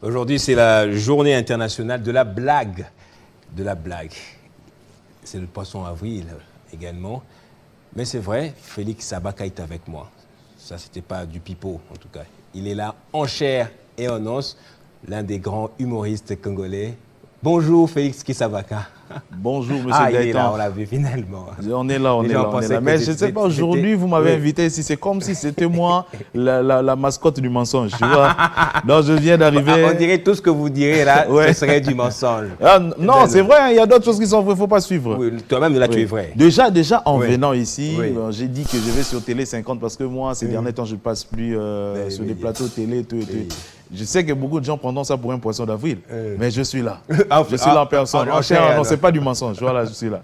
Aujourd'hui, c'est la journée internationale de la blague. De la blague. C'est le poisson avril également. Mais c'est vrai, Félix Sabaka est avec moi. Ça, c'était pas du pipeau, en tout cas. Il est là en chair et en os, l'un des grands humoristes congolais. Bonjour, Félix Kisabaka. Bonjour, monsieur Ah, Gaëtan. il est là, on l'a vu finalement. On est là, on est là, on est là. Mais je ne sais pas, aujourd'hui, vous m'avez invité ici. C'est comme si c'était moi, la mascotte du mensonge, tu vois. Donc, je viens d'arriver. On dirait tout ce que vous direz là, ce serait du mensonge. Ah, non, c'est vrai, hein, il y a d'autres choses qui sont vraies, il ne faut pas suivre. Oui, toi-même, là, tu es vrai. Déjà en venant ici, j'ai dit que je vais sur Télé 50 parce que moi, ces derniers temps, je ne passe plus sur des plateaux télé, tout. Je sais que beaucoup de gens prendront ça pour un poisson d'avril, mais je suis là. Je suis là en personne. Non, ce n'est pas du mensonge. Voilà, je suis là.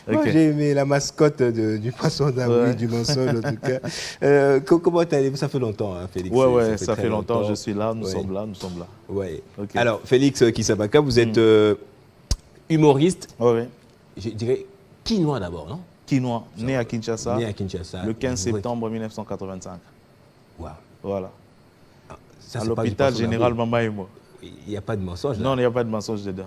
Okay. Moi, j'ai aimé la mascotte du poisson d'avril, du mensonge en tout cas. Comment allez-vous? Ça fait longtemps, hein, Félix. Oui, ça fait longtemps. Je suis là, nous sommes là. Ouais. Okay. Alors, Félix Kisabaka, vous êtes humoriste. Oui. Je dirais quinois d'abord, non? Quinois, né à Kinshasa. Né à Kinshasa. Le 15 septembre 1985. Wow. Voilà. Ça, à l'hôpital général Mama et moi. Il n'y a pas de mensonge là. Non, il n'y a pas de mensonge dedans.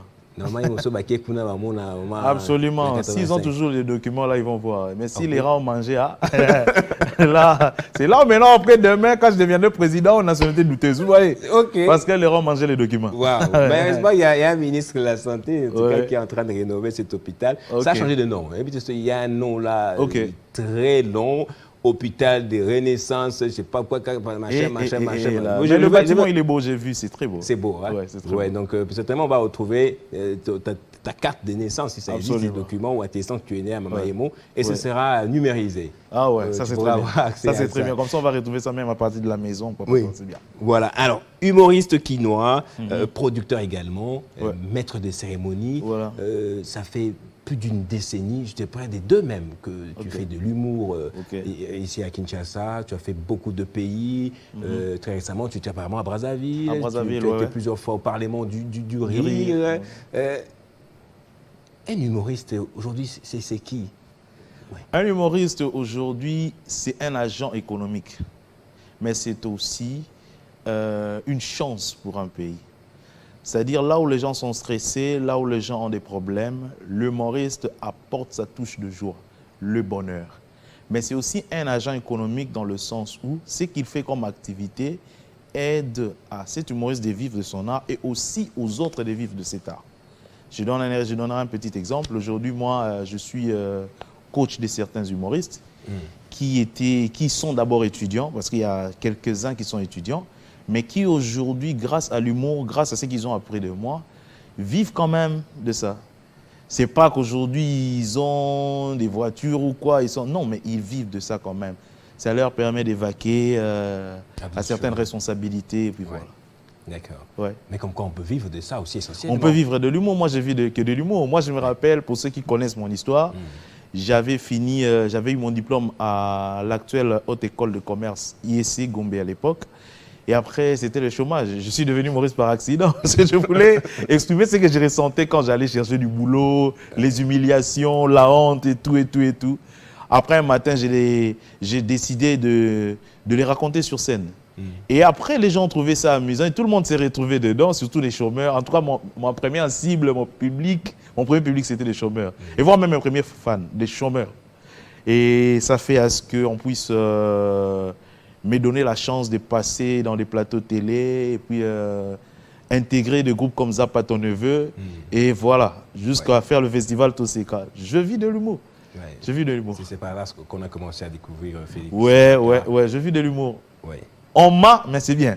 Absolument. S'ils ont toujours les documents, là, ils vont voir. Mais si les rats ont mangé, là, c'est là maintenant, après demain, quand je deviendrai président, on a nationalité douteuse. Vous voyez? Parce que les rats ont mangé les documents. Wow. Mais il y a un ministre de la Santé en tout cas, qui est en train de rénover cet hôpital. Ça a changé de nom. Il y a un nom là très long. Hôpital de Renaissance, je ne sais pas quoi, machin. Mais le bâtiment, il est beau, j'ai vu, c'est très beau. C'est beau, hein? Ouais, c'est très beau. Donc, certainement, on va retrouver ta carte de naissance, si ça existe, des documents ou attestant que tu es né à Mamaemo, et ce sera numérisé. Ah ouais, ça c'est très bien. Ça c'est très bien. Comme ça, on va retrouver ça même à partir de la maison. C'est bien. Voilà. Alors, humoriste quinois, producteur également, maître de cérémonie. Voilà. Ça fait plus d'une décennie, je te prends des deux même, que tu fais de l'humour ici à Kinshasa. Tu as fait beaucoup de pays. Très récemment, tu étais apparemment à Brazzaville. Tu étais plusieurs fois au Parlement du rire. Un humoriste aujourd'hui, c'est qui? Un humoriste aujourd'hui, c'est un agent économique. Mais c'est aussi une chance pour un pays. C'est-à-dire là où les gens sont stressés, là où les gens ont des problèmes, l'humoriste apporte sa touche de joie, le bonheur. Mais c'est aussi un agent économique dans le sens où ce qu'il fait comme activité aide à cet humoriste de vivre de son art et aussi aux autres de vivre de cet art. Je donnerai un petit exemple. Aujourd'hui, moi, je suis coach de certains humoristes qui sont d'abord étudiants, parce qu'il y a quelques-uns qui sont étudiants, mais qui aujourd'hui, grâce à l'humour, grâce à ce qu'ils ont appris de moi, vivent quand même de ça. C'est pas qu'aujourd'hui, ils ont des voitures ou quoi, non, mais ils vivent de ça quand même. Ça leur permet d'évacuer à certaines responsabilités, et puis voilà. D'accord. Ouais. Mais comme quoi, on peut vivre de ça aussi essentiellement. On peut vivre de l'humour. Moi, je vis que de l'humour. Moi, je me rappelle, pour ceux qui connaissent mon histoire, j'avais eu mon diplôme à l'actuelle Haute École de Commerce, IEC Gombe à l'époque. Et après, c'était le chômage. Je suis devenu humoriste par accident parce que je voulais exprimer ce que je ressentais quand j'allais chercher du boulot, les humiliations, la honte et tout. Après, un matin, j'ai décidé de les raconter sur scène. Et après, les gens ont trouvé ça amusant et tout le monde s'est retrouvé dedans, surtout les chômeurs. En tout cas, ma première cible, mon premier public, c'était les chômeurs. Et voire même mes premiers fans, des chômeurs. Et ça fait à ce qu'on puisse me donner la chance de passer dans des plateaux télé et puis intégrer des groupes comme Zappa ton neveu. Et voilà, jusqu'à faire le festival Toseka. Je vis de l'humour. Je vis de l'humour. C'est par là qu'on a commencé à découvrir Félix. Ouais, je vis de l'humour. On ment, mais c'est bien.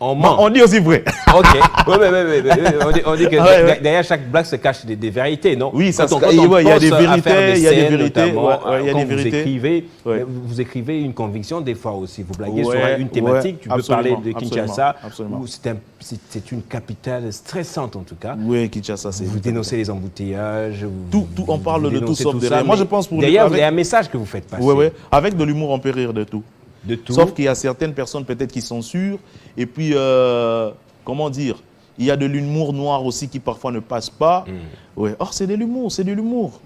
On dit aussi vrai. Ok. On dit que derrière chaque blague se cachent des vérités, non? Oui, il y a des vérités. Il y a des vérités. Vous écrivez une conviction des fois aussi. Vous blaguez sur une thématique. Tu peux parler de Kinshasa. C'est une capitale stressante en tout cas. Oui, Kinshasa, c'est. Vous dénoncez les embouteillages. On parle de tout sauf de rien. Moi, je pense pour derrière, vous avez un message que vous faites passer. Oui. Avec de l'humour, on peut rire de tout. Sauf qu'il y a certaines personnes peut-être qui censurent. Et puis, comment dire, il y a de l'humour noir aussi qui parfois ne passe pas. Or, c'est de l'humour.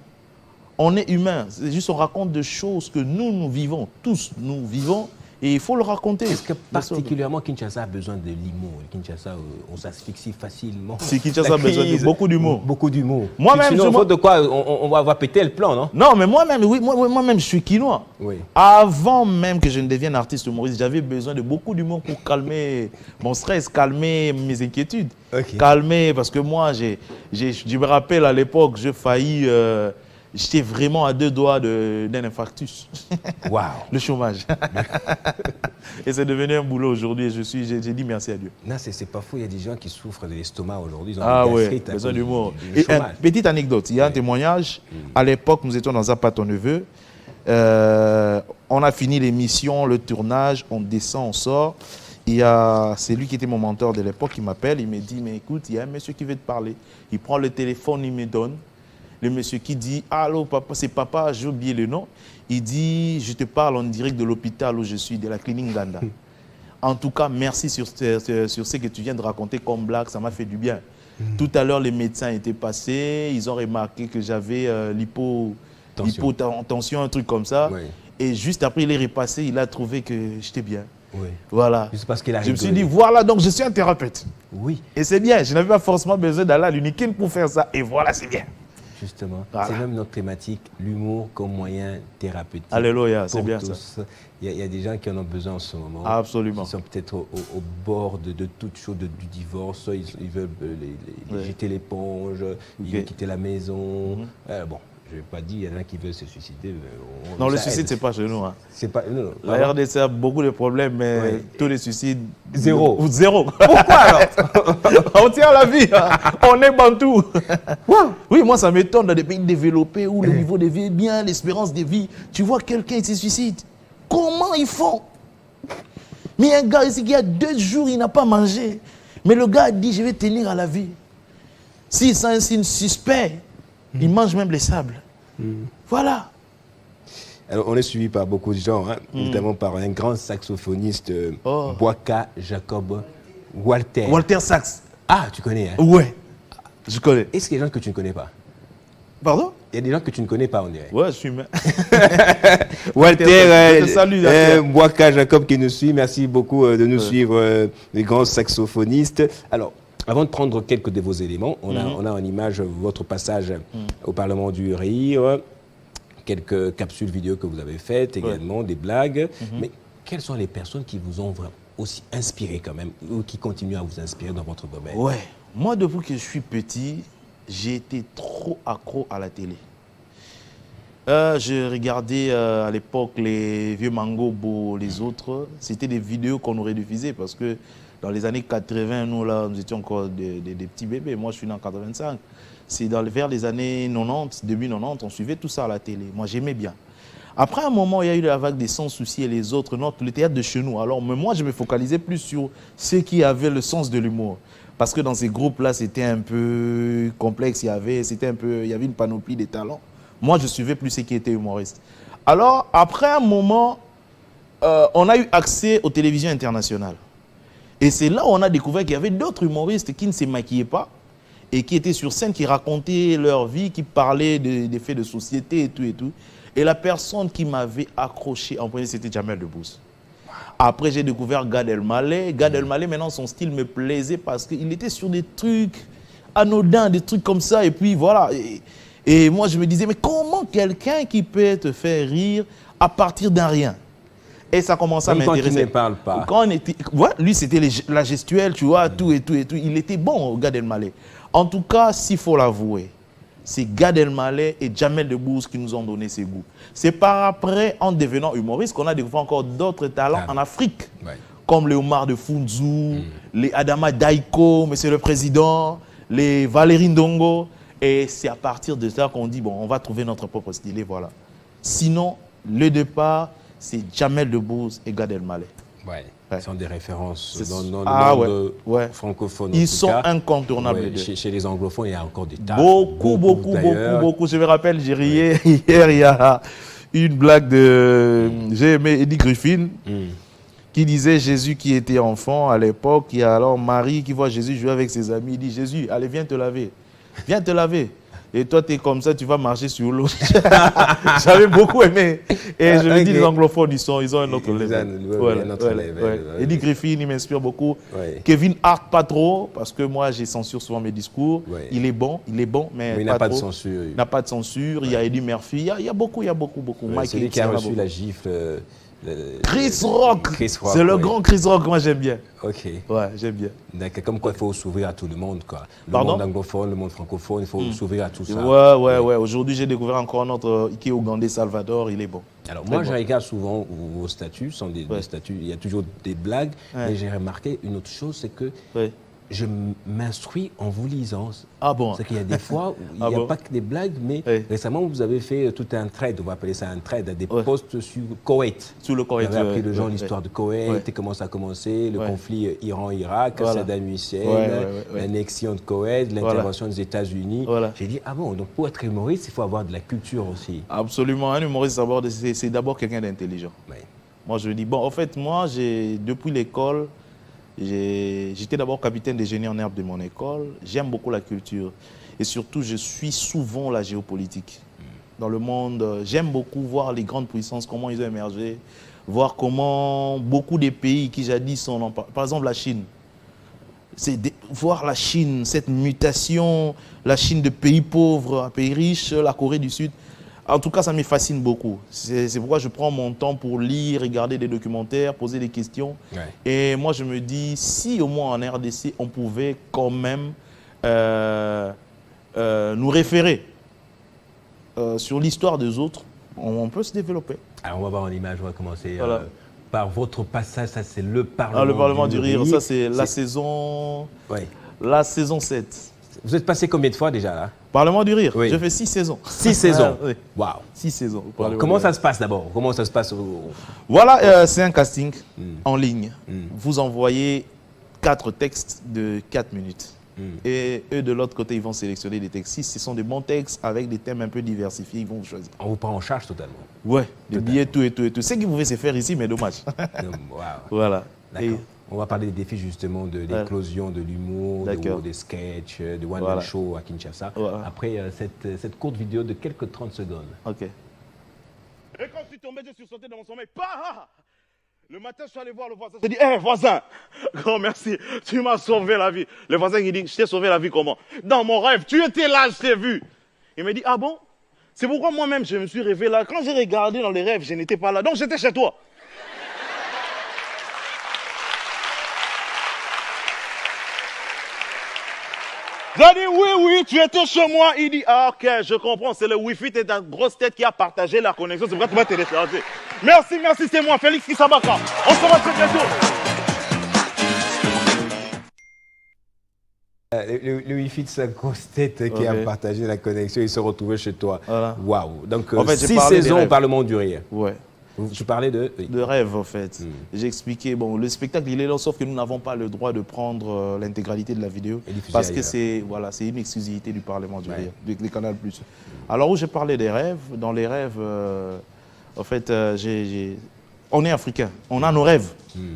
On est humain. C'est juste on raconte des choses que nous vivons. Tous, nous vivons. Et il faut le raconter. Est-ce que particulièrement Kinshasa a besoin de l'humour? Kinshasa, on s'asphyxie facilement. Si Kinshasa a besoin de beaucoup d'humour. Beaucoup d'humour. Moi-même, faute de quoi on va péter le plan, non? Non, mais moi-même, oui, moi-même, je suis quinois. Oui. Avant même que je ne devienne artiste humoriste, j'avais besoin de beaucoup d'humour pour calmer mon stress, calmer mes inquiétudes. Okay. Calmer, parce que moi, je me rappelle à l'époque, j'ai failli... J'étais vraiment à 2 doigts d'un infarctus. Wow. Le chômage. Et c'est devenu un boulot aujourd'hui. J'ai dit merci à Dieu. Non, c'est pas faux. Il y a des gens qui souffrent de l'estomac aujourd'hui. Ah oui, besoin d'humour. Et une petite anecdote. Il y a un témoignage. À l'époque, nous étions dans un pâte ton neveu. On a fini l'émission, le tournage. On descend, on sort. C'est lui qui était mon mentor de l'époque qui m'appelle. Il me dit, mais écoute, il y a un monsieur qui veut te parler. Il prend le téléphone, il me donne. Le monsieur qui dit « Allô, papa, c'est papa, j'ai oublié le nom. » Il dit « Je te parle en direct de l'hôpital où je suis, de la clinique Ganda. En tout cas, merci sur ce que tu viens de raconter comme blague, ça m'a fait du bien. Tout à l'heure, les médecins étaient passés, ils ont remarqué que j'avais l'hypotension, un truc comme ça. Oui. Et juste après, il est repassé, il a trouvé que j'étais bien. Oui. Voilà. Juste parce qu'il a Je me suis dit, voilà, donc je suis un thérapeute. Oui. Et c'est bien, je n'avais pas forcément besoin d'aller à l'Unikin pour faire ça. Et voilà, c'est bien. Justement, voilà. C'est même notre thématique, l'humour comme moyen thérapeutique. Alléluia, c'est bien tous. Ça. Il y a des gens qui en ont besoin en ce moment. Absolument. Ils sont peut-être au bord de toute chose, du divorce, ils veulent jeter l'éponge, ils veulent quitter la maison. Bon, je ne vais pas dire, il y en a qui veulent se suicider. Non, le suicide, ce n'est pas chez nous. Hein. Pas, non, la RDC a beaucoup de problèmes, mais tous les suicides... Zéro. Zéro. Pourquoi alors? On tient la vie. Hein. On est bantou. Oui, moi, ça m'étonne dans des pays développés où le niveau de vie est bien, l'espérance de vie. Tu vois quelqu'un qui se suicide. Comment ils font? Mais un gars ici qui a 2 jours, il n'a pas mangé. Mais le gars dit, je vais tenir à la vie. S'il sent un signe suspect, il mange même les sables. Voilà. Alors, on est suivi par beaucoup de gens, hein, notamment par un grand saxophoniste, Boaka Jacob Walter. Walter Sax. Ah, tu connais, hein? Ouais, je connais. Est-ce qu'il y a des gens que tu ne connais pas? Pardon? Il y a des gens que tu ne connais pas, on dirait. Ouais, je suis... Walter, Boaka Jacob qui nous suit, merci beaucoup de nous suivre, les grands saxophonistes. Alors, avant de prendre quelques de vos éléments, on a en image votre passage au Parlement du Rire, quelques capsules vidéo que vous avez faites également, des blagues. Mais quelles sont les personnes qui vous ont vraiment aussi inspiré quand même, ou qui continuent à vous inspirer dans votre domaine? Ouais, moi depuis que je suis petit, j'ai été trop accro à la télé. Je regardais à l'époque les vieux Mangobo, les autres. C'était des vidéos qu'on aurait diffusées parce que dans les années 80, nous, là, nous étions encore des petits bébés. Moi, je suis né en 85. C'est vers les années 90, début 90, on suivait tout ça à la télé. Moi, j'aimais bien. Après un moment, il y a eu la vague des Sans Souci et les autres, le théâtre de chez nous. Alors, moi, je me focalisais plus sur ceux qui avaient le sens de l'humour. Parce que dans ces groupes-là, c'était un peu complexe. Il y avait une panoplie de talents. Moi, je suivais plus ceux qui étaient humoristes. Alors, après un moment, on a eu accès aux télévisions internationales. Et c'est là où on a découvert qu'il y avait d'autres humoristes qui ne se maquillaient pas et qui étaient sur scène, qui racontaient leur vie, qui parlaient des faits de société et tout et tout. Et la personne qui m'avait accroché en premier, c'était Jamel Debbouze. Après, j'ai découvert Gad Elmaleh. Gad Elmaleh, maintenant, son style me plaisait parce qu'il était sur des trucs anodins, des trucs comme ça. Et puis, voilà. Et moi, je me disais, mais comment quelqu'un qui peut te faire rire à partir d'un rien? Et ça commençait à m'intéresser. Quand il ne parle pas. Quand on était, ouais, lui, c'était la gestuelle, tu vois, tout et tout et tout. Il était bon, Gad Elmaleh. En tout cas, s'il faut l'avouer, c'est Gad Elmaleh et Jamel Debbouze qui nous ont donné ces goûts. C'est par après, en devenant humoriste, qu'on a découvert encore d'autres talents en Afrique, comme les Omar de Funzu, les Adama Daiko, Monsieur le Président, les Valérie Ndongo. Et c'est à partir de ça qu'on dit, bon, on va trouver notre propre style, et voilà. Sinon, le départ, c'est Jamel Debbouze et Gad Elmaleh. Ouais. Ils sont des références dans le monde francophone. Ils sont incontournables. Chez les anglophones, il y a encore des tas. Beaucoup. Je me rappelle, j'ai riais hier, il y a une blague de... J'ai aimé Eddie Griffin, qui disait Jésus qui était enfant à l'époque. Il y a alors Marie qui voit Jésus jouer avec ses amis. Il dit, Jésus, allez, viens te laver. Viens te laver. Et toi, tu es comme ça, tu vas marcher sur l'eau. J'avais beaucoup aimé. Et je me dis, les anglophones, ils ont un autre level. Eddie Griffin, il m'inspire beaucoup. Ouais. Kevin Hart, pas trop, parce que moi, j'ai censure souvent mes discours. Ouais. Il est bon, mais il n'a pas de censure. Il n'a pas de censure. Ouais. Il y a Eddie Murphy, il y a beaucoup. Ouais, celui qui a reçu la gifle. Chris Rock. C'est le grand Chris Rock, moi j'aime bien. Ok. Ouais, j'aime bien. D'accord, comme quoi il faut s'ouvrir à tout le monde, quoi. Le monde anglophone, le monde francophone, il faut s'ouvrir à tout ça. Ouais. Aujourd'hui, j'ai découvert encore un autre qui est ougandais, Salvador, il est bon. Alors moi, je regarde souvent vos statuts, sont des statuts, il y a toujours des blagues, mais j'ai remarqué une autre chose, c'est que je m'instruis en vous lisant. Ah bon? C'est qu'il y a des fois où il n'y a pas que des blagues, mais récemment, vous avez fait tout un thread, on va appeler ça un thread, des posts sur Koweït. Sur le Koweït. Vous avez appris de gens l'histoire de Koweït, et comment ça a commencé, le conflit Iran-Irak, Saddam Hussein, l'annexion de Koweït, l'intervention des États-Unis. J'ai dit, ah bon, donc pour être humoriste, il faut avoir de la culture aussi. Absolument. Un humoriste, c'est d'abord quelqu'un d'intelligent. Moi, je dis, bon, en fait, moi, depuis l'école, j'étais d'abord capitaine des génies en herbe de mon école. J'aime beaucoup la culture. Et surtout, je suis souvent la géopolitique. Dans le monde, j'aime beaucoup voir les grandes puissances, comment ils ont émergé, voir comment beaucoup des pays qui jadis sont... Par exemple, la Chine. Voir la Chine, cette mutation, la Chine de pays pauvres à pays riches, la Corée du Sud. En tout cas, ça me fascine beaucoup. C'est pourquoi je prends mon temps pour lire, regarder des documentaires, poser des questions. Et moi, je me dis, si au moins en RDC, on pouvait quand même nous référer sur l'histoire des autres, on peut se développer. Alors, on va voir en image, on va commencer par votre passage. Ça, c'est le Parlement, le Parlement du Rire. Ça, c'est la saison 7. Vous êtes passé combien de fois déjà là? Parlement du Rire, je fais 6 saisons. 6 saisons? Waouh. 6 saisons. Comment ça se passe d'abord? Comment ça se passe Voilà, c'est un casting en ligne. Vous envoyez 4 textes de 4 minutes. Et eux, de l'autre côté, ils vont sélectionner des textes. Si ce sont des bons textes avec des thèmes un peu diversifiés, ils vont choisir. On vous prend en charge totalement? Ouais, des billets, tout. C'est ce qui pouvait se faire ici, mais dommage. Voilà. D'accord. On va parler des défis justement de l'éclosion de l'humour, des sketchs, de One Man Show à Kinshasa. Après cette courte vidéo de quelques 30 secondes. Ok. Et quand je suis tombé, je suis sauté dans mon sommeil. Le matin, je suis allé voir le voisin. Je dis, hé voisin, grand merci, tu m'as sauvé la vie. Le voisin il dit, je t'ai sauvé la vie comment? Dans mon rêve, tu étais là, je t'ai vu. Il me dit, ah bon? C'est pourquoi moi-même je me suis réveillé là. Quand j'ai regardé dans les rêves, je n'étais pas là. Donc j'étais chez toi. J'ai dit oui, tu étais chez moi. Il dit, ah ok, je comprends, c'est le Wi-Fi, t'es ta grosse tête qui a partagé la connexion, c'est pourquoi tu vas télécharger. Merci, c'est moi, Félix Kisabaka. On se voit très bientôt. Le Wi-Fi de sa grosse tête qui a partagé la connexion, il se retrouvait chez toi. Waouh. Donc, en fait, 6 saisons au Parlement du Rire. Ouais. Tu parlais de rêve, en fait. J'ai expliqué, bon, le spectacle, il est là, sauf que nous n'avons pas le droit de prendre l'intégralité de la vidéo. Parce que c'est une exclusivité du Parlement du Rire, du Canal+. Alors, où j'ai parlé des rêves, dans les rêves, en fait, on est africains, on a nos rêves.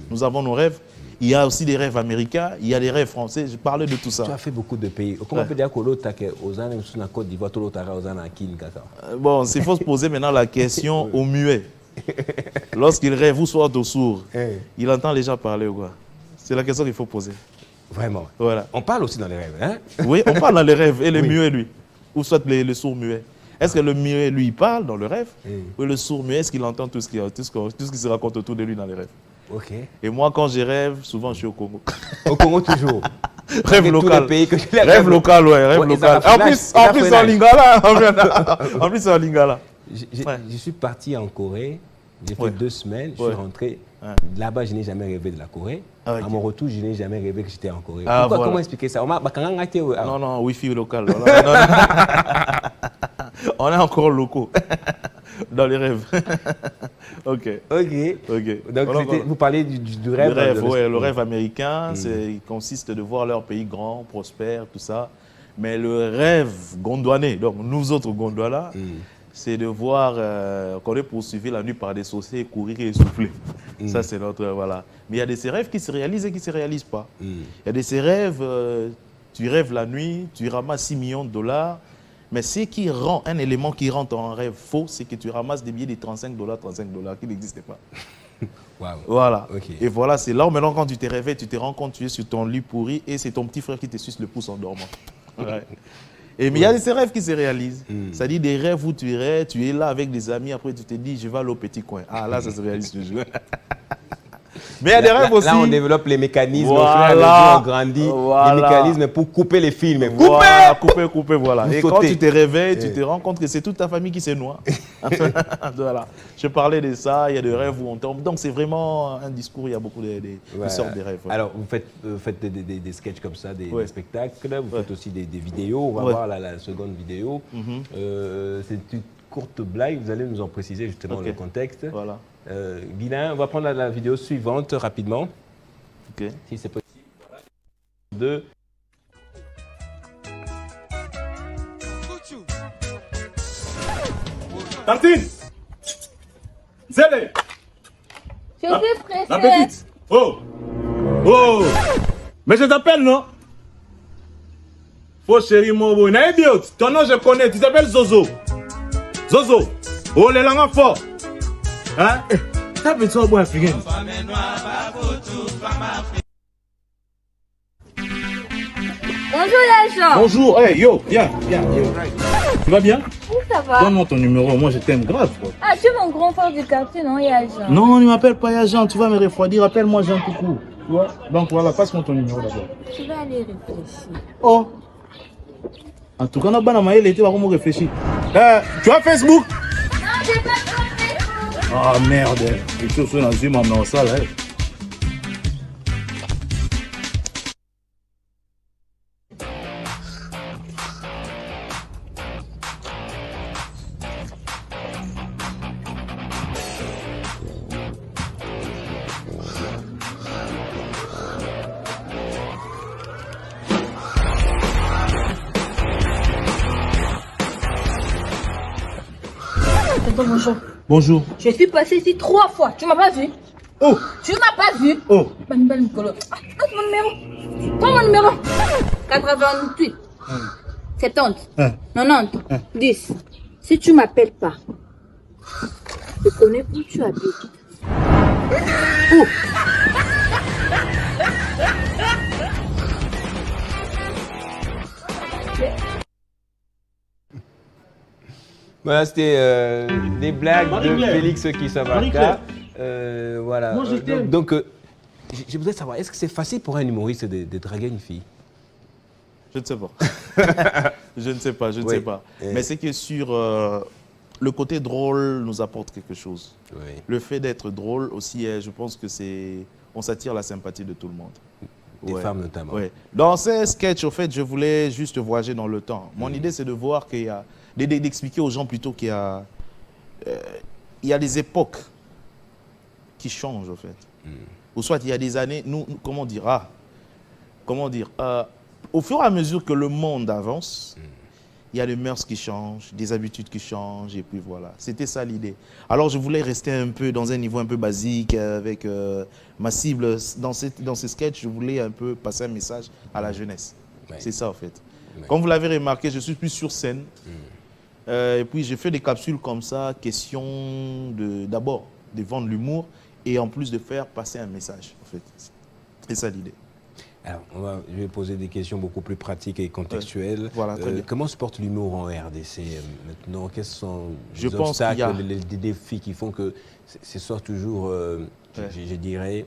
Nous avons nos rêves. Il y a aussi des rêves américains, il y a des rêves français. Je parlais de tout ça. Tu as fait beaucoup de pays. Comment on peut dire que l'autre aux années sur la Côte d'Ivoire, l'autre aux années à Kinshasa? Bon, il faut se poser maintenant la question au muet. Lorsqu'il rêve ou soit au sourd, il entend les gens parler ou quoi? C'est la question qu'il faut poser. Vraiment? Voilà. On parle aussi dans les rêves, hein? Oui, on parle dans les rêves. Et le muet, lui? Ou soit le sourd muet? Est-ce que le muet, lui, il parle dans le rêve? Ou le sourd muet, est-ce qu'il entend tout ce qui se raconte autour de lui dans les rêves? Ok. Et moi, quand je rêve, souvent, je suis au Congo. Au Congo, toujours? Rêve local. Rêve local, ouais, rêve local. En plus, en lingala. En plus, en lingala. Je suis parti en Corée, j'ai fait 2 semaines, je suis rentré. Là-bas, je n'ai jamais rêvé de la Corée. À mon retour, je n'ai jamais rêvé que j'étais en Corée. Comment expliquer ça? Non, Wi-Fi local. On est encore locaux dans les rêves. Ok. Donc, vous parlez du rêve? Le rêve américain, il consiste de voir leur pays grand, prospère, tout ça. Mais le rêve gondouanais, donc nous autres Gondouala, c'est de voir qu'on est poursuivi la nuit par des sorciers, courir et essouffler. Ça, c'est notre... Voilà. Mais il y a de ces rêves qui se réalisent et qui ne se réalisent pas. Il y a de ces rêves, tu rêves la nuit, tu ramasses 6 millions de dollars, Mais ce qui rend, un élément qui rend ton rêve faux, c'est que tu ramasses des billets de 35 $, qui n'existaient pas. Wow. Voilà. Ok. Et voilà, c'est là où maintenant, quand tu te réveilles, tu te rends compte que tu es sur ton lit pourri et c'est ton petit frère qui te suce le pouce en dormant. Ouais. Et mais il y a ces rêves qui se réalisent. C'est-à-dire des rêves où tu es là avec des amis, après tu te dis, je vais aller au petit coin. Ah là, ça se réalise toujours. Mais il y a des rêves aussi. Là, on développe les mécanismes, Voilà. au fur et à mesure, on grandit, Voilà. les mécanismes pour couper les films. Voilà, couper, voilà. Vous Et sautez. quand tu te réveilles, tu te rends compte que c'est toute ta famille qui se noie. Voilà. Je parlais de ça, il y a des rêves où on tombe. Donc c'est vraiment un discours, il y a beaucoup de sortes de rêves. Ouais. Alors, vous faites des sketchs comme ça, des spectacles, vous faites aussi des vidéos. On va voir la seconde vidéo. C'est une courte blague, vous allez nous en préciser justement le contexte. Voilà. Guilain, on va prendre la vidéo suivante rapidement, si c'est possible. Voilà. Tantine! Zélé! Je suis pressée. La petite! Oh! Oh! Mais je t'appelle, non? Faux chéri, mon beau. N'a idiot. Ton nom, je connais. Tu t'appelles Zozo. Zozo. Oh, les langues forts. Hein? T'as fait ça au bout africain. Bonjour les gens. Bonjour. Hey, yo. Viens. Tu vas bien? Oui, ça va. Donne-moi ton numéro. Moi, je t'aime grave, quoi. Ah, tu es mon grand frère du quartier, non? Il y a Jean. Non, ne m'appelle pas Jean. Tu vas me refroidir. Appelle-moi Jean Coucou. Tu vois? Donc, voilà. Passe-moi ton numéro d'abord. Je vais aller réfléchir. Oh. En tout cas, on a bien amaillé l'été, on va réfléchir. Tu as Facebook? Non, j'ai pas trouvé. Ah merde. Et tout ça dans une maman ça là. Tonton, bonjour. Bonjour. Je suis passé ici 3 fois. Tu m'as pas vu? Oh. Tu m'as pas vu? Oh. Banibal Nicolo. Ah, donne mon numéro. Prends mon numéro. 88. 70. 90. 10. Si tu m'appelles pas, je connais où tu habites. Oh. Voilà, c'était des blagues de Marie-Claire. Félix Kisabaka. Marie-Claire. Voilà. Moi, je t'aime. Donc, je voudrais savoir, est-ce que c'est facile pour un humoriste de draguer une fille? Je ne sais pas. Je ne sais pas. Oui. Mais c'est que sur le côté drôle nous apporte quelque chose. Oui. Le fait d'être drôle aussi, je pense que on s'attire la sympathie de tout le monde. Des femmes notamment. Ouais. Dans ces sketchs, au fait, je voulais juste voyager dans le temps. Mon idée, c'est de voir qu'il y a, d'expliquer aux gens plutôt qu'il y a, il y a des époques qui changent, au fait. Ou soit il y a des années, comment dire, au fur et à mesure que le monde avance, il y a des mœurs qui changent, des habitudes qui changent, et puis voilà. C'était ça l'idée. Alors je voulais rester un peu dans un niveau un peu basique, avec ma cible. Dans ces sketchs, je voulais un peu passer un message à la jeunesse. Ouais. C'est ça, en fait. Ouais. Comme vous l'avez remarqué, je suis plus sur scène. Et puis j'ai fait des capsules comme ça, question d'abord de vendre l'humour, et en plus de faire passer un message, en fait. C'est ça l'idée. Alors, je vais poser des questions beaucoup plus pratiques et contextuelles. Voilà, très bien. Comment se porte l'humour en RDC maintenant? Quels sont Je les pense obstacles, qu'il y a- les défis qui font que ce soit toujours, je dirais,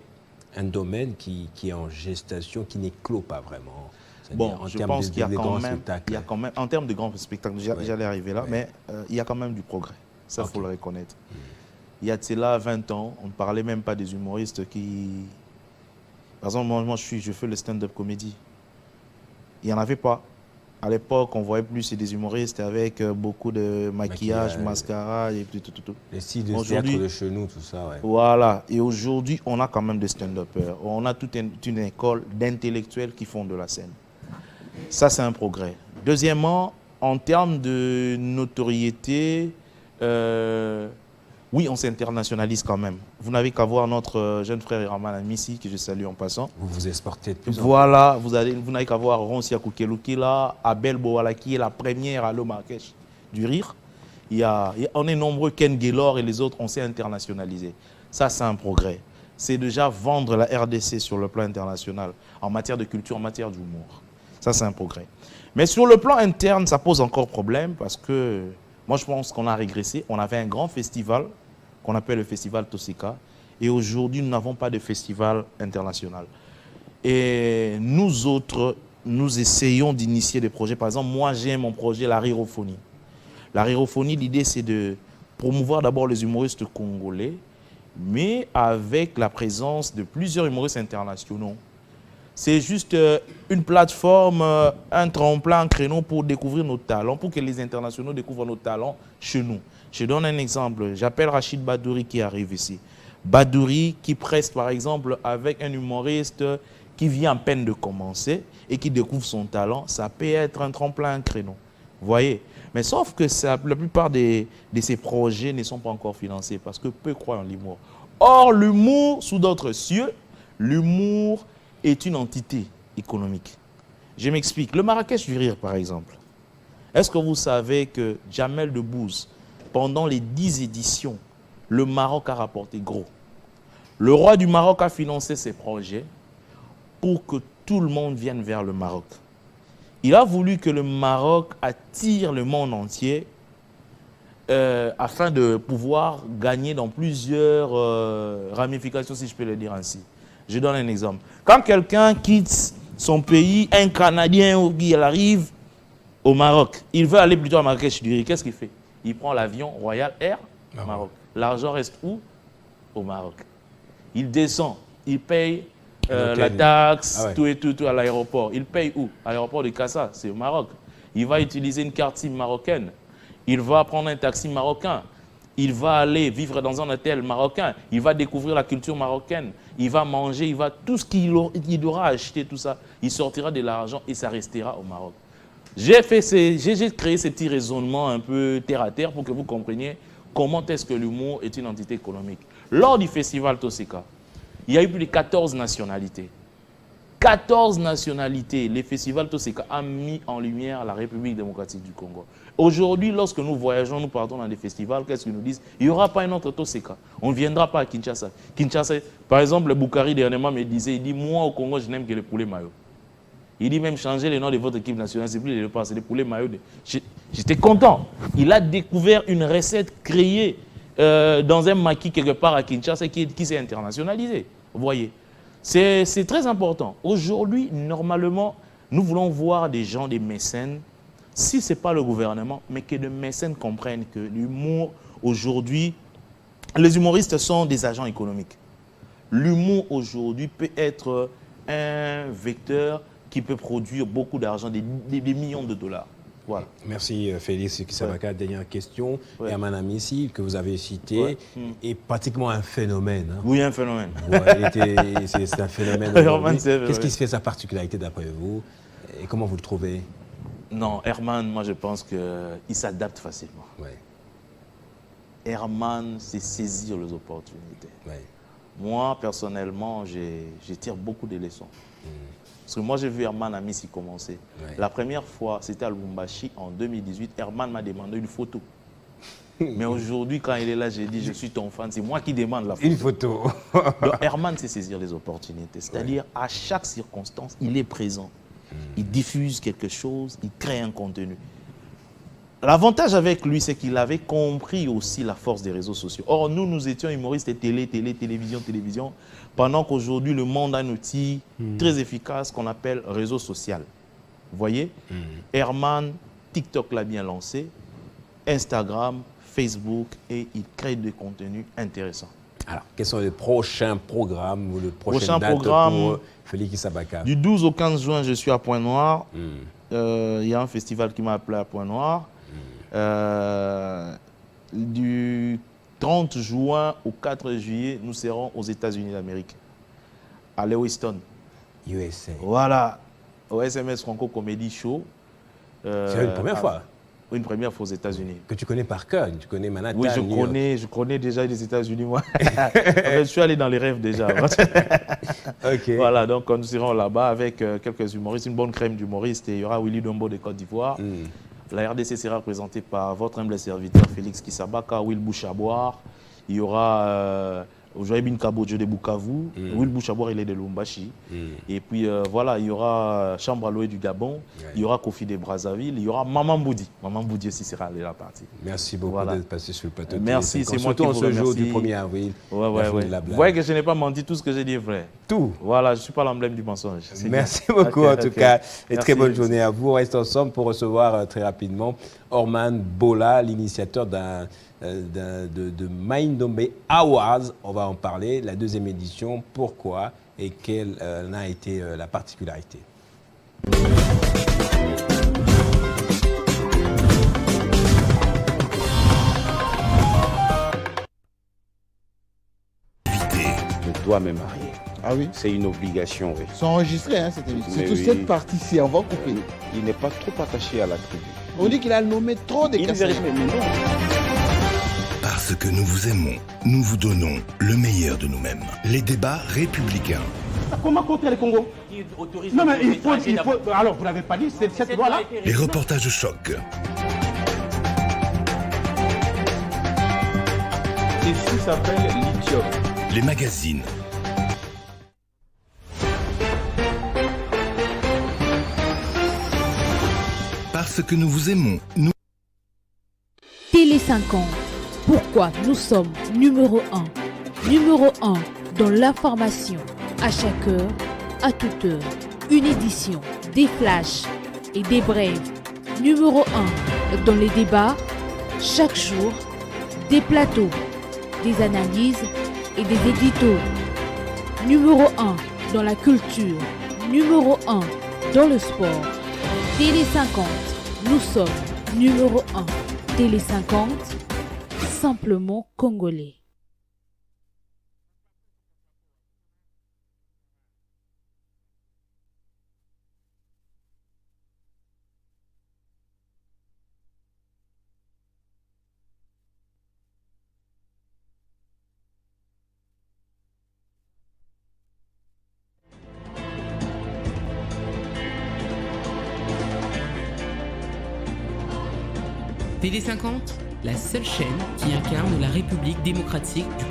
un domaine qui est en gestation, qui n'éclot pas vraiment? Bon, En je termes pense qu'il y a de quand grands même, spectacles. en termes de grands spectacles, j'allais arriver là, Ouais. mais il y a quand même du progrès. Ça, il Ok. faut le reconnaître. Il y a de cela 20 ans, on ne parlait même pas des humoristes qui... Par exemple, moi je fais le stand-up comédie. Il n'y en avait pas. À l'époque, on voyait plus des humoristes avec beaucoup de maquillage, mascara et tout. Les styles de Aujourd'hui- théâtre de chez nous, tout ça, ouais. Voilà. Et aujourd'hui, on a quand même des stand-uppers. On a toute une école d'intellectuels qui font de la scène. Ça, c'est un progrès. Deuxièmement, en termes de notoriété, Oui, on s'internationalise quand même. Vous n'avez qu'à voir notre jeune frère Herman Amissi, que je salue en passant. Vous vous exportez de plus en plus. Voilà, vous n'avez qu'à voir Ronsia Koukelouki là, Abel Bouala qui est la première à l'eau Marrakech du rire. On est nombreux, Ken Gaylor et les autres, on s'est internationalisé. Ça, c'est un progrès. C'est déjà vendre la RDC sur le plan international, en matière de culture, en matière d'humour. Ça, c'est un progrès. Mais sur le plan interne, ça pose encore problème parce que moi, je pense qu'on a régressé. On avait un grand festival qu'on appelle le festival Toseka. Et aujourd'hui, nous n'avons pas de festival international. Et nous autres, nous essayons d'initier des projets. Par exemple, moi, j'ai mon projet, la Rirophonie. La Rirophonie, l'idée, c'est de promouvoir d'abord les humoristes congolais, mais avec la présence de plusieurs humoristes internationaux. C'est juste une plateforme, un tremplin, un créneau pour découvrir nos talents, pour que les internationaux découvrent nos talents chez nous. Je donne un exemple. J'appelle Rachid Badouri qui arrive ici. Badouri qui presse par exemple avec un humoriste qui vient à peine de commencer et qui découvre son talent, ça peut être un tremplin, un créneau. Vous voyez? Mais sauf que la plupart de ces projets ne sont pas encore financés parce que peu croient en l'humour. Or, l'humour, sous d'autres cieux, l'humour est une entité économique. Je m'explique. Le Marrakech du rire, par exemple. Est-ce que vous savez que Jamel Debbouze, pendant les 10 éditions, le Maroc a rapporté gros. Le roi du Maroc a financé ces projets pour que tout le monde vienne vers le Maroc. Il a voulu que le Maroc attire le monde entier afin de pouvoir gagner dans plusieurs ramifications, si je peux le dire ainsi. Je donne un exemple. Quand quelqu'un quitte son pays, un Canadien qui arrive au Maroc, il veut aller plutôt à Marrakech du Rire, qu'est-ce qu'il fait? Il prend l'avion Royal Air Maroc. L'argent reste où? Au Maroc. Il descend, il paye la taxe, tout et tout à l'aéroport. Il paye où? À l'aéroport de Kassa, c'est au Maroc. Il va utiliser une carte SIM marocaine. Il va prendre un taxi marocain. Il va aller vivre dans un hôtel marocain. Il va découvrir la culture marocaine. Il va manger, il va tout ce qu'il aura acheté, tout ça. Il sortira de l'argent et ça restera au Maroc. J'ai créé ce petit raisonnement un peu terre à terre pour que vous compreniez comment est-ce que l'humour est une entité économique. Lors du festival Toseka, il y a eu plus de 14 nationalités. 14 nationalités. Le festival Toseka a mis en lumière la République démocratique du Congo. Aujourd'hui, lorsque nous voyageons, nous partons dans des festivals, qu'est-ce qu'ils nous disent? Il n'y aura pas un autre Toseka. On ne viendra pas à Kinshasa. Kinshasa, par exemple, le Boukari dernièrement me disait, il dit, moi au Congo, je n'aime que le poulet maillot. Il dit même changer le nom de votre équipe nationale, c'est plus les repas, c'est les poulets maillot. J'étais content. Il a découvert une recette créée dans un maquis quelque part à Kinshasa qui s'est internationalisée. Vous voyez, c'est très important. Aujourd'hui, normalement, nous voulons voir des gens, des mécènes, si ce n'est pas le gouvernement, mais que les mécènes comprennent que l'humour, aujourd'hui, les humoristes sont des agents économiques. L'humour, aujourd'hui, peut être un vecteur qui peut produire beaucoup d'argent, des millions de dollars. Voilà. Merci Félix Kisabaka. Dernière question. Ouais. Herman Amissi, que vous avez cité, est pratiquement un phénomène. Hein. Oui, un phénomène. Ouais, c'est un phénomène. Qu'est-ce qui fait sa particularité d'après vous? Et comment vous le trouvez? Non, Herman, moi je pense qu'il s'adapte facilement. Ouais. Herman, c'est saisir les opportunités. Ouais. Moi, personnellement, je tire beaucoup de leçons. Parce que moi, j'ai vu Herman Amissi commencer. Ouais. La première fois, c'était à Lubumbashi en 2018. Herman m'a demandé une photo. Mais aujourd'hui, quand il est là, j'ai dit, je suis ton fan. C'est moi qui demande la photo. Une photo. Donc, Herman sait saisir les opportunités. C'est-à-dire, à chaque circonstance, il est présent. Il diffuse quelque chose, il crée un contenu. L'avantage avec lui, c'est qu'il avait compris aussi la force des réseaux sociaux. Or, nous étions humoristes télévision, pendant qu'aujourd'hui, le monde a un outil très efficace qu'on appelle réseau social. Vous voyez, Herman, TikTok l'a bien lancé, Instagram, Facebook, et il crée des contenus intéressants. Alors, quels sont les prochains programmes ou le prochain date programme pour Félix Kisabaka? Du 12 au 15 juin, je suis à Pointe-Noire. Il y a un festival qui m'a appelé à Pointe-Noire. Du 30 juin au 4 juillet, nous serons aux États-Unis d'Amérique, à Lewiston. USA. Voilà, au SMS Franco Comedy Show. C'est une première fois. Une première fois aux États-Unis. Que tu connais par cœur, tu connais Manhattan. Oui, je connais déjà les États-Unis, moi. Je suis allé dans les rêves déjà. Ok. Voilà, donc nous serons là-bas avec quelques humoristes, une bonne crème d'humoristes. Et il y aura Willy Dombo de Côte d'Ivoire. La RDC sera représentée par votre humble serviteur Félix Kisabaka, Will Bouchaboire. Il y aura Joaibin Kabodjo de Bukavu. Will Bouchaboire, il est de Lumbashi. Et puis voilà, il y aura Chambre Aloé du Gabon. Il y aura Kofi de Brazzaville. Il y aura Maman Boudi. Maman Boudi aussi sera là la partie. Merci beaucoup d'être passé sur le plateau. Merci, c'est moi qui vous ce jour remercie. du 1er avril. Ouais. Vous voyez que je n'ai pas menti, tout ce que j'ai dit est vrai. Tout. Voilà, je ne suis pas l'emblème du mensonge. Merci beaucoup en tout cas. Et très bonne journée à vous. On reste ensemble pour recevoir très rapidement Orman Bola, l'initiateur de Maindombe Awards. On va en parler, la deuxième édition. Pourquoi et quelle en a été la particularité? Je dois me marier. Ah oui? C'est une obligation, oui. Ils sont enregistrés, hein, cette émission. Mais Surtout oui. cette partie-ci, on va couper. Il n'est pas trop attaché à la tribu. On dit qu'il a nommé trop de Il cassettes. vérifie, mais non. Parce que nous vous aimons, nous vous donnons le meilleur de nous-mêmes. Les débats républicains. Comment compter les Congo? Non mais il faut... Alors vous n'avez pas dit cette loi-là? Les reportages choc. Ceci s'appelle lithium. Les magazines. Parce que nous vous aimons, nous... Télé 50. Pourquoi nous sommes numéro 1? Numéro 1 dans l'information. À chaque heure, à toute heure. Une édition, des flashs et des brèves. Numéro 1 dans les débats. Chaque jour, des plateaux, des analyses et des éditos. Numéro 1 dans la culture. Numéro 1 dans le sport. Télé 50. Nous sommes numéro 1. Télé 50. Simplement congolais. Télé 50, la seule chaîne qui incarne la République démocratique du